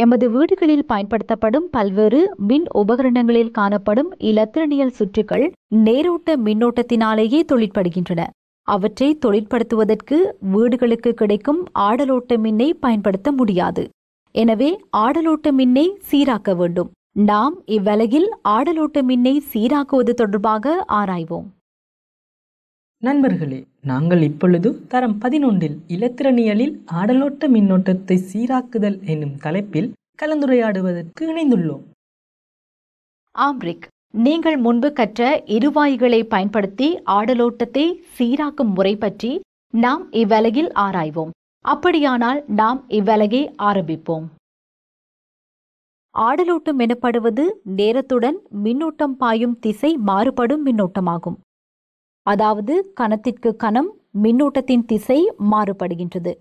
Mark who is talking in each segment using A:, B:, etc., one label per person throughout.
A: எமது வீடுகளில் பயன்படுத்தப்படும் பல்வேறு மின் உபகரணங்களில் காணப்படும் இலத்திரனியல் சுற்றுகள் நேரோட்ட மின்னோட்டத்தினாலேயே தொழிற்படுகின்றன. அவற்றை தொழிற்படுத்துவதற்கு வீடுகளுக்கு கிடைக்கும் ஆடலோட்ட மின்னை பயன்படுத்த முடியாது. எனவே ஆடலோட்ட மின்னை சீராக்க வேண்டும். நாம் இவ்வலையில் ஆடலோட்ட மின்னை சீராக்குவது தொடர்பாக ஆராய்வோம்.
B: நண்பர்களே, நாங்கள் இப்பொழுது தரம் 11 இலத்திரனியலில் ஆடலோட்ட மின்னோட்டத்தை சீராக்குதல் என்னும் தலைப்பில் கலந்துரையாடுவதற்கு இணைந்துள்ளோம்.
A: ஆம்ரிக், நீங்கள் முன்பு கற்ற இருவாய்களை பயன்படுத்தி ஆடலோட்டத்தை சீராக்கும் முறை பற்றி நாம் இவ்வலையில் ஆராய்வோம். அப்படியானால் நாம் இவ்வலையை ஆரம்பிப்போம். ஆடலோட்டம் எனப்படுவது நேரத்துடன் மின்னோட்டம் பாயும் திசை மாறுபடும் மின்னோட்டமாகும். அதாவது கணத்திற்கு கணம் மின்னோட்டத்தின் திசை மாறுபடுகின்றது.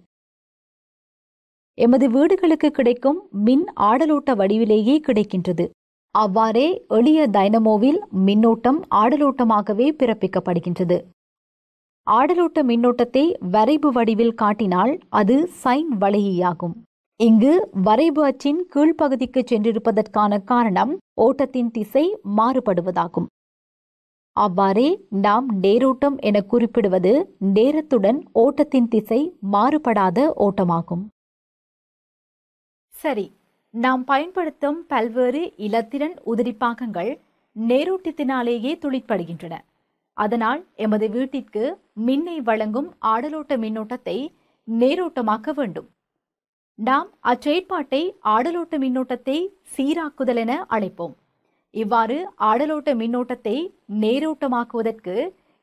A: எமது வீடுகளுக்கு கிடைக்கும் மின் ஆடலோட்ட வடிவிலேயே கிடைக்கின்றது. அவ்வாறே எளிய டைனமோவில் மின்னோட்டம் ஆடலோட்டமாகவே பிறப்பிக்கப்படுகின்றது. ஆடலோட்ட மின்னோட்டத்தை வரைபு வடிவில் காட்டினால் அது சைன் வளையாகும். இங்கு வரைபு அச்சின் கீழ்ப்பகுதிக்கு சென்றிருப்பதற்கான காரணம் ஓட்டத்தின் திசை மாறுபடுவதாகும். அவ்வாறே நாம் நேரோட்டம் என குறிப்பிடுவது நேரத்துடன் ஓட்டத்தின் திசை மாறுபடாத ஓட்டமாகும். சரி, நாம் பயன்படுத்தும் பல்வேறு இலத்திரன் உதிரிப்பாகங்கள் நேரோட்டத்தினாலேயே தொழிற்படுகின்றன. அதனால் எமது வீட்டிற்கு மின்னை வழங்கும் ஆடலோட்ட மின்னோட்டத்தை நேரோட்டமாக்க வேண்டும். நாம் அச்செயற்பாட்டை ஆடலோட்ட மின்னோட்டத்தை சீராக்குதல் என அழைப்போம். இவ்வாறு ஆடலோட்ட மின்னோட்டத்தை நேரோட்டமாக்குவதற்கு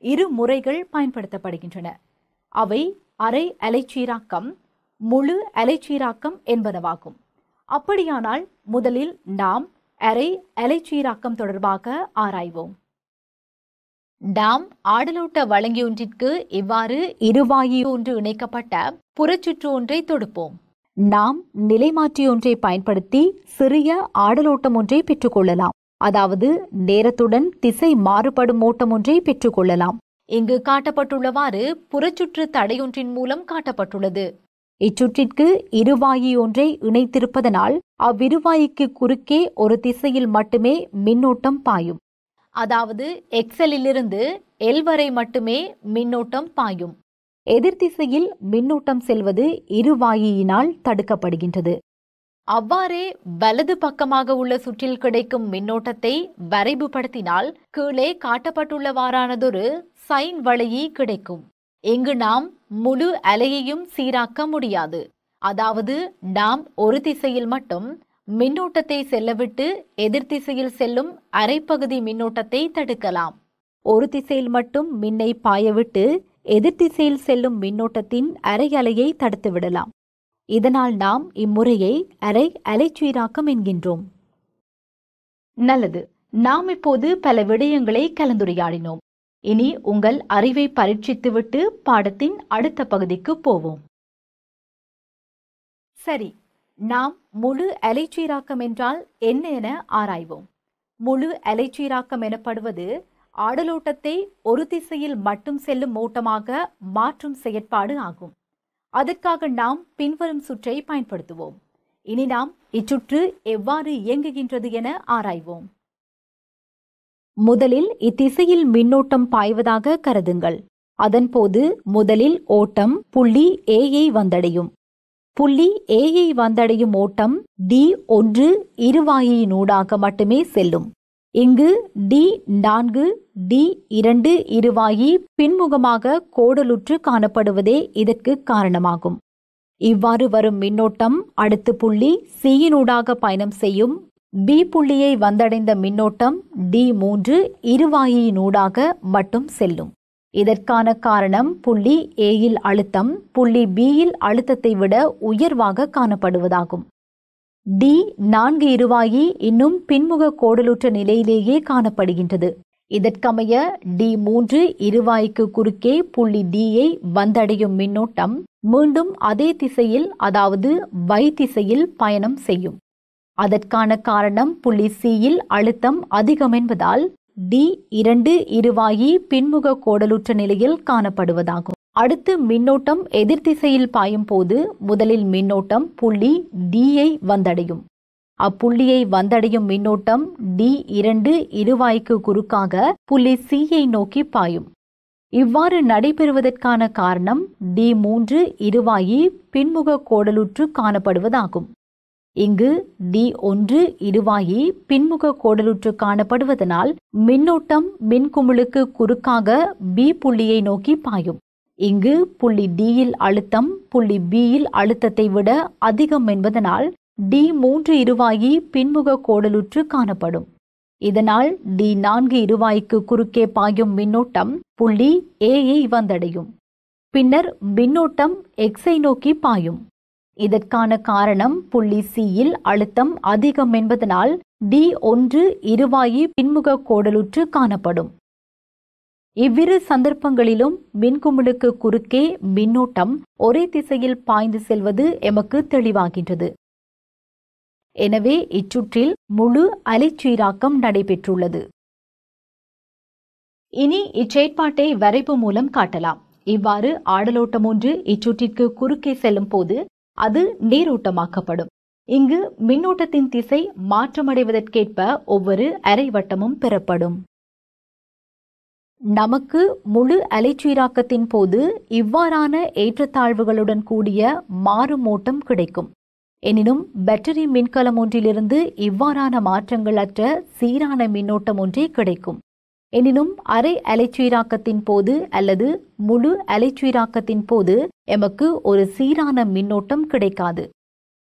A: இரு முறைகள் பயன்படுத்தப்படுகின்றன. அவை அரை அலைச்சீராக்கம், முழு அலைச்சீராக்கம் என்பனவாகும். அப்படியானால் முதலில் நாம் அரை அலைச்சீராக்கம் தொடர்பாக ஆராய்வோம். நாம் ஆடலோட்ட வழங்கியொன்றிற்கு இவ்வாறு இருவாயி ஒன்று இணைக்கப்பட்ட புறச்சுற்று ஒன்றை தொடுப்போம். நாம் நிலைமாற்றி ஒன்றை பயன்படுத்தி சிறிய ஆடலோட்டம் ஒன்றை பெற்றுக்கொள்ளலாம். அதாவது நேரத்துடன் திசை மாறுபடும் ஓட்டம் ஒன்றை பெற்றுக்கொள்ளலாம். இங்கு காட்டப்பட்டுள்ளவாறு புறச்சுற்று தடையொன்றின் மூலம் காட்டப்பட்டுள்ளது. இச்சுற்றிற்கு இருவாயி ஒன்றை இணைத்திருப்பதனால் அவ்விருவாய்க்கு குறுக்கே ஒரு திசையில் மட்டுமே மின்னோட்டம் பாயும். அதாவது எக்ஸலிலிருந்து எல் வரை மட்டுமே மின்னோட்டம் பாயும். எதிர்திசையில் மின்னோட்டம் செல்வது இருவாயினால் தடுக்கப்படுகின்றது. அவ்வாறே வலது பக்கமாக உள்ள சுற்றில் கிடைக்கும் மின்னோட்டத்தை வரைபுபடுத்தினால் கீழே காட்டப்பட்டுள்ளவாறானதொரு சைன் வளையி கிடைக்கும். இங்கு நாம் முழு அலையையும் சீராக்க முடியாது. அதாவது நாம் ஒரு திசையில் மட்டும் மின்னோட்டத்தை செல்லவிட்டு எதிர்திசையில் செல்லும் அரைப்பகுதி மின்னோட்டத்தை தடுக்கலாம். ஒரு திசையில் மட்டும் மின்னை பாயவிட்டு எதிர்திசையில் செல்லும் மின்னோட்டத்தின் அரை அலையை தடுத்து விடலாம். இதனால் நாம் இம்முறையை அரை அலைச்சீராக்கம் என்கின்றோம். நல்லது, நாம் இப்போது பல விடயங்களை கலந்துரையாடினோம். இனி உங்கள் அறிவை பரீட்சித்துவிட்டு பாடத்தின் அடுத்த பகுதிக்கு போவோம். சரி, நாம் முழு அலைச்சீராக்கம் என்றால் என்ன என ஆராய்வோம். முழு அலைச்சீராக்கம் எனப்படுவது ஆடலோட்டத்தை ஒரு திசையில் மட்டும் செல்லும் ஓட்டமாக மாற்றும் செயற்பாடு ஆகும். அதற்காக நாம் பின்வரும் சுற்றை பயன்படுத்துவோம். இனி நாம் இச்சுற்று எவ்வாறு இயங்குகின்றது என ஆராய்வோம். முதலில் இத்திசையில் மின்னோட்டம் பாய்வதாக கருதுங்கள். அதன்போது முதலில் ஓட்டம் புள்ளி ஏயை வந்தடையும். புள்ளி ஏயை வந்தடையும் ஓட்டம் D1 இருவாயினூடாக மட்டுமே செல்லும். இங்கு D4, D2 இருவாயி பின்முகமாக கோடலுற்று காணப்படுவதே இதற்கு காரணமாகும். இவ்வாறு வரும் மின்னோட்டம் அடுத்து புள்ளி Cயினூடாக பயணம் செய்யும். B புள்ளியை வந்தடைந்த மின்னோட்டம் D3 இருவாயினூடாக மட்டும் செல்லும். இதற்கான காரணம் புள்ளி Aயில் அழுத்தம் புள்ளி Bயில் அழுத்தத்தை விட உயர்வாக காணப்படுவதாகும். D4 இருவாயி இன்னும் பின்முக கோடலுற்ற நிலையிலேயே காணப்படுகின்றது. இதற்கமைய D3 இருவாய்க்கு குறுக்கே புள்ளி Dயை வந்தடையும் மின்னோட்டம் மீண்டும் அதே திசையில், அதாவது Y திசையில் பயணம் செய்யும். அதற்கான காரணம் புள்ளி Cயில் அழுத்தம் அதிகம் என்பதால் D2 இருவாயி பின்முக கோடலுற்ற நிலையில் காணப்படுவதாகும். அடுத்து மின்னோட்டம் எதிர் திசையில் பாயும் போது முதலில் மின்னோட்டம் புள்ளி Dயை வந்தடையும். அப்புள்ளியை வந்தடையும் மின்னோட்டம் D2 இருவாய்க்கு குறுக்காக புள்ளி Cயை நோக்கி பாயும். இவ்வாறு நடைபெறுவதற்கான காரணம் D3 இருவாயி பின்முக கோடலுற்று காணப்படுவதாகும். இங்கு D1 இருவாயி பின்முக கோடலுற்று காணப்படுவதனால் மின்னோட்டம் மின்குமிழுக்கு குறுக்காக B புள்ளியை நோக்கி பாயும். இங்கு புள்ளி Dயில் அழுத்தம் புள்ளி Bயில் அழுத்தத்தை விட அதிகம் என்பதனால் D3 இருவாயி பின்முக கோடலுற்று காணப்படும். இதனால் D4 இருவாய்க்கு குறுக்கே பாயும் மின்னோட்டம் புள்ளி Aயை வந்தடையும். பின்னர் மின்னோட்டம் Xஐ நோக்கி பாயும். இதற்கான காரணம் புள்ளி Cயில் அழுத்தம் அதிகம் என்பதனால் D1 இருவாயி பின்முக கோடலுற்று காணப்படும். இவ்விரு சந்தர்ப்பங்களிலும் மின்குமிழுக்கு குறுக்கே மின்னோட்டம் ஒரே திசையில் பாய்ந்து செல்வது எமக்கு தெளிவாகின்றது. எனவே இச்சுற்றில் முழு அலைச்சீராக்கம் நடைபெற்றுள்ளது. இனி இச்செயற்பாட்டை வரைவு மூலம் காட்டலாம். இவ்வாறு ஆடலோட்டம் ஒன்று இச்சுற்றிற்கு குறுக்கே செல்லும் போது அது நீரோட்டமாக்கப்படும். இங்கு மின்னோட்டத்தின் திசை மாற்றமடைவதற்கேற்ப ஒவ்வொரு அரைவட்டமும் பெறப்படும். நமக்கு முழு அலைச்சீராக்கத்தின் போது இவ்வாறான ஏற்றத்தாழ்வுகளுடன் கூடிய மாறும் ஓட்டம் கிடைக்கும். எனினும் பேட்டரி மின்கலம் ஒன்றிலிருந்து இவ்வாறான மாற்றங்கள் அற்ற சீரான மின்னோட்டம் ஒன்றே கிடைக்கும். எனினும் அரை அலைச்சீராக்கத்தின் போது அல்லது முழு அலைச்சீராக்கத்தின் போது எமக்கு ஒரு சீரான மின்னோட்டம் கிடைக்காது.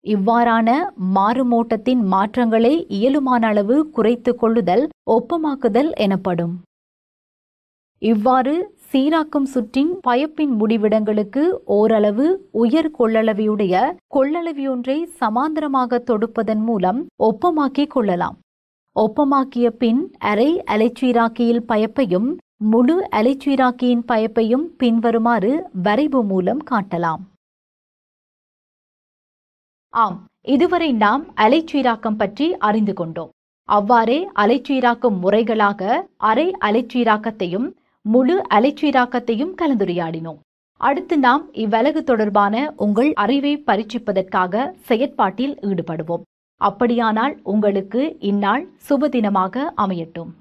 A: இவ்வாறான மாறுமோட்டத்தின் மாற்றங்களை இயலுமான அளவு குறைத்து கொள்ளுதல் ஒப்பமாக்குதல் எனப்படும். இவ்வாறு சீராக்கும் சுற்றின் பயப்பின் முடிவிடங்களுக்கு ஓரளவு உயர் கொள்ளளவியுடைய கொள்ளளவியொன்றை சமாந்தரமாக தொடுப்பதன் மூலம் ஒப்பமாக்கிக் கொள்ளலாம். ஒப்பமாக்கிய பின் அரை அலைச்சீராக்கியில் பயப்பையும் முழு அலைச்சீராக்கியின் பயப்பையும் பின்வருமாறு வரைவு மூலம் காட்டலாம். ஆம், இதுவரை நாம் அலைச்சீராக்கம் பற்றி அறிந்து கொண்டோம். அவ்வாறே அலைச்சீராக்கும் முறைகளாக அரை அலைச்சீராக்கத்தையும் முழு அலைச்சீராக்கத்தையும் கலந்துரையாடினோம். அடுத்து நாம் இவ்வலகு தொடர்பான உங்கள் அறிவை பரீட்சிப்பதற்காக செயற்பாட்டில் ஈடுபடுவோம். அப்படியானால் உங்களுக்கு இந்நாள் சுபதினமாக அமையட்டும்.